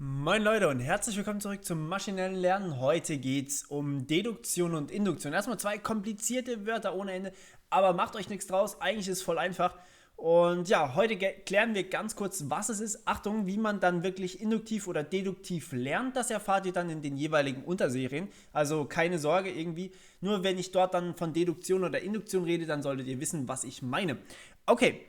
Moin Leute und herzlich willkommen zurück zum maschinellen Lernen. Heute geht es um Deduktion und Induktion. Erstmal zwei komplizierte Wörter ohne Ende, aber macht euch nichts draus, eigentlich ist es voll einfach. Und ja, heute klären wir ganz kurz, was es ist. Achtung, wie man dann wirklich induktiv oder deduktiv lernt, das erfahrt ihr dann in den jeweiligen Unterserien. Also keine Sorge irgendwie, nur wenn ich dort dann von Deduktion oder Induktion rede, dann solltet ihr wissen, was ich meine. Okay.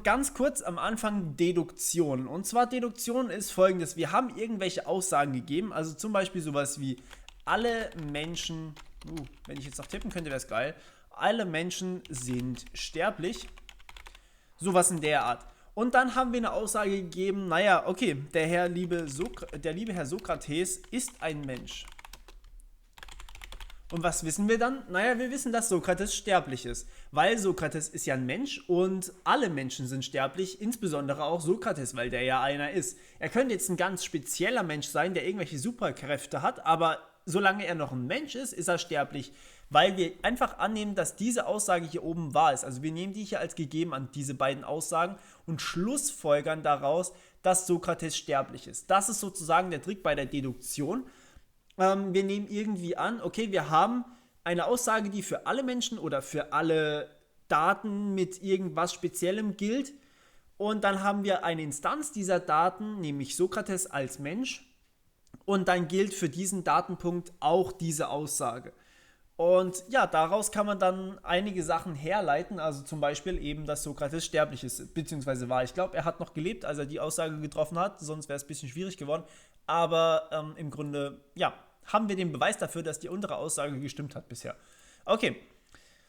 Ganz kurz am Anfang Deduktion. Und zwar Deduktion ist folgendes. Wir haben irgendwelche Aussagen gegeben, also zum Beispiel sowas wie alle Menschen, wenn ich jetzt noch tippen könnte, wäre es geil. Alle Menschen sind sterblich. Sowas in der Art. Und dann haben wir eine Aussage gegeben, naja, okay, der liebe Herr Sokrates ist ein Mensch. Und was wissen wir dann? Naja, wir wissen, dass Sokrates sterblich ist. Weil Sokrates ist ja ein Mensch und alle Menschen sind sterblich, insbesondere auch Sokrates, weil der ja einer ist. Er könnte jetzt ein ganz spezieller Mensch sein, der irgendwelche Superkräfte hat, aber solange er noch ein Mensch ist er sterblich, weil wir einfach annehmen, dass diese Aussage hier oben wahr ist. Also wir nehmen die hier als gegeben an, diese beiden Aussagen, und schlussfolgern daraus, dass Sokrates sterblich ist. Das ist sozusagen der Trick bei der Deduktion. Wir nehmen irgendwie an, okay, wir haben eine Aussage, die für alle Menschen oder für alle Daten mit irgendwas Speziellem gilt. Und dann haben wir eine Instanz dieser Daten, nämlich Sokrates als Mensch. Und dann gilt für diesen Datenpunkt auch diese Aussage. Und ja, daraus kann man dann einige Sachen herleiten, also zum Beispiel eben, dass Sokrates sterblich ist, beziehungsweise war. Ich glaube, er hat noch gelebt, als er die Aussage getroffen hat, sonst wäre es ein bisschen schwierig geworden. Aber im Grunde, ja, haben wir den Beweis dafür, dass die untere Aussage gestimmt hat bisher. Okay,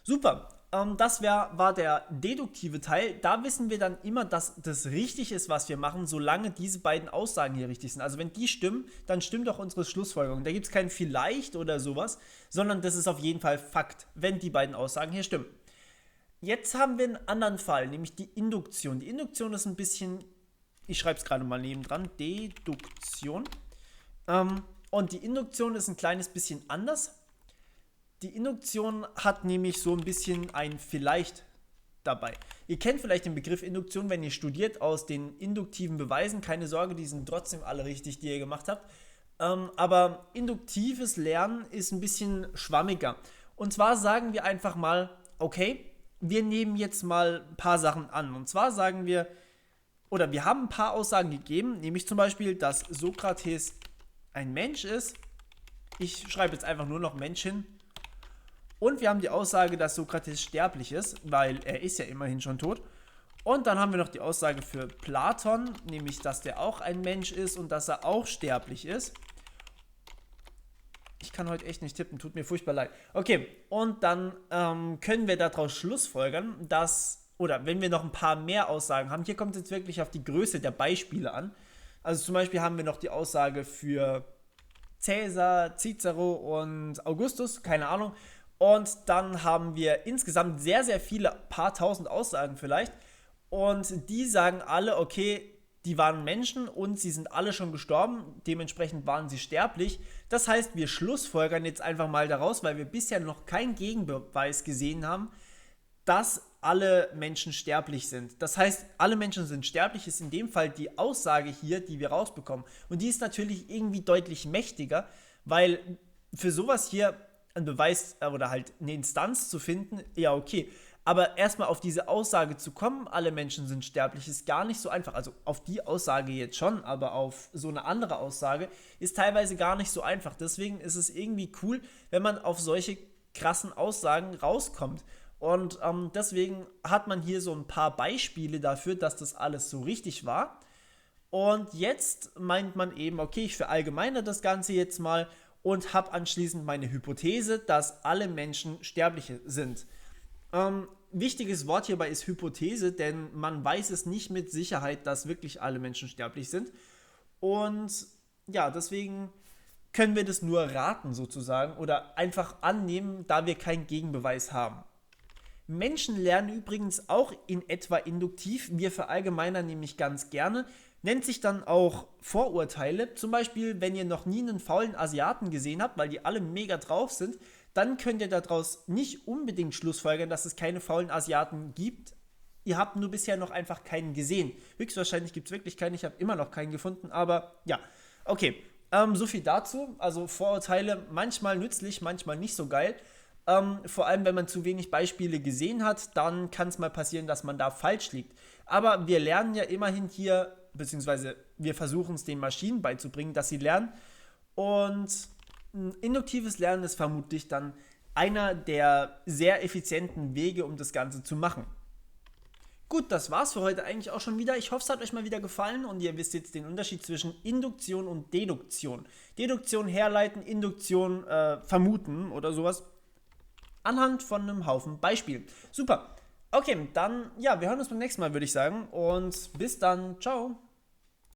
super. Das war der deduktive Teil. Da wissen wir dann immer, dass das richtig ist, was wir machen, solange diese beiden Aussagen hier richtig sind. Also wenn die stimmen, dann stimmt auch unsere Schlussfolgerung. Da gibt es kein vielleicht oder sowas, sondern das ist auf jeden Fall Fakt, wenn die beiden Aussagen hier stimmen. Jetzt haben wir einen anderen Fall, nämlich die Induktion. Die Induktion ist ein bisschen, ich schreibe es gerade mal nebendran, Deduktion. Und die Induktion ist ein kleines bisschen anders. Die Induktion hat nämlich so ein bisschen ein Vielleicht dabei. Ihr kennt vielleicht den Begriff Induktion, wenn ihr studiert, aus den induktiven Beweisen. Keine Sorge, die sind trotzdem alle richtig, die ihr gemacht habt. Aber induktives Lernen ist ein bisschen schwammiger. Und zwar sagen wir einfach mal, okay, wir nehmen jetzt mal ein paar Sachen an. Und zwar sagen wir, oder wir haben ein paar Aussagen gegeben, nämlich zum Beispiel, dass Sokrates ein Mensch ist. Ich schreibe jetzt einfach nur noch Mensch hin. Und wir haben die Aussage, dass Sokrates sterblich ist, weil er ist ja immerhin schon tot. Und dann haben wir noch die Aussage für Platon, nämlich, dass der auch ein Mensch ist und dass er auch sterblich ist. Ich kann heute echt nicht tippen, tut mir furchtbar leid. Okay, und dann können wir daraus schlussfolgern, dass, oder wenn wir noch ein paar mehr Aussagen haben, hier kommt es jetzt wirklich auf die Größe der Beispiele an. Also zum Beispiel haben wir noch die Aussage für Cäsar, Cicero und Augustus, keine Ahnung. Und dann haben wir insgesamt sehr, sehr viele, paar tausend Aussagen vielleicht. Und die sagen alle, okay, die waren Menschen und sie sind alle schon gestorben. Dementsprechend waren sie sterblich. Das heißt, wir schlussfolgern jetzt einfach mal daraus, weil wir bisher noch keinen Gegenbeweis gesehen haben, dass alle Menschen sterblich sind. Das heißt, alle Menschen sind sterblich, ist in dem Fall die Aussage hier, die wir rausbekommen. Und die ist natürlich irgendwie deutlich mächtiger, weil für sowas hier ein Beweis oder halt eine Instanz zu finden, ja okay. Aber erstmal auf diese Aussage zu kommen, alle Menschen sind sterblich, ist gar nicht so einfach. Also auf die Aussage jetzt schon, aber auf so eine andere Aussage ist teilweise gar nicht so einfach. Deswegen ist es irgendwie cool, wenn man auf solche krassen Aussagen rauskommt. Und deswegen hat man hier so ein paar Beispiele dafür, dass das alles so richtig war. Und jetzt meint man eben, okay, ich verallgemeine das Ganze jetzt mal und habe anschließend meine Hypothese, dass alle Menschen Sterbliche sind. Wichtiges Wort hierbei ist Hypothese, denn man weiß es nicht mit Sicherheit, dass wirklich alle Menschen sterblich sind. Und ja, deswegen können wir das nur raten sozusagen oder einfach annehmen, da wir keinen Gegenbeweis haben. Menschen lernen übrigens auch in etwa induktiv. Wir verallgemeinern nämlich ganz gerne. Nennt sich dann auch Vorurteile. Zum Beispiel, wenn ihr noch nie einen faulen Asiaten gesehen habt, weil die alle mega drauf sind, dann könnt ihr daraus nicht unbedingt schlussfolgern, dass es keine faulen Asiaten gibt. ihr habt nur bisher noch einfach keinen gesehen. Höchstwahrscheinlich gibt es wirklich keinen, ich habe immer noch keinen gefunden, aber ja, okay. So viel dazu. Also Vorurteile manchmal nützlich, manchmal nicht so geil. Vor allem, wenn man zu wenig Beispiele gesehen hat, dann kann es mal passieren, dass man da falsch liegt. Aber wir lernen ja immerhin hier, beziehungsweise wir versuchen es den Maschinen beizubringen, dass sie lernen. Und induktives Lernen ist vermutlich dann einer der sehr effizienten Wege, um das Ganze zu machen. Gut, das war's für heute eigentlich auch schon wieder. Ich hoffe, es hat euch mal wieder gefallen und ihr wisst jetzt den Unterschied zwischen Induktion und Deduktion. Deduktion herleiten, Induktion vermuten oder sowas. Anhand von einem Haufen Beispielen. Super. Okay, dann, ja, wir hören uns beim nächsten Mal, würde ich sagen. Und bis dann. Ciao.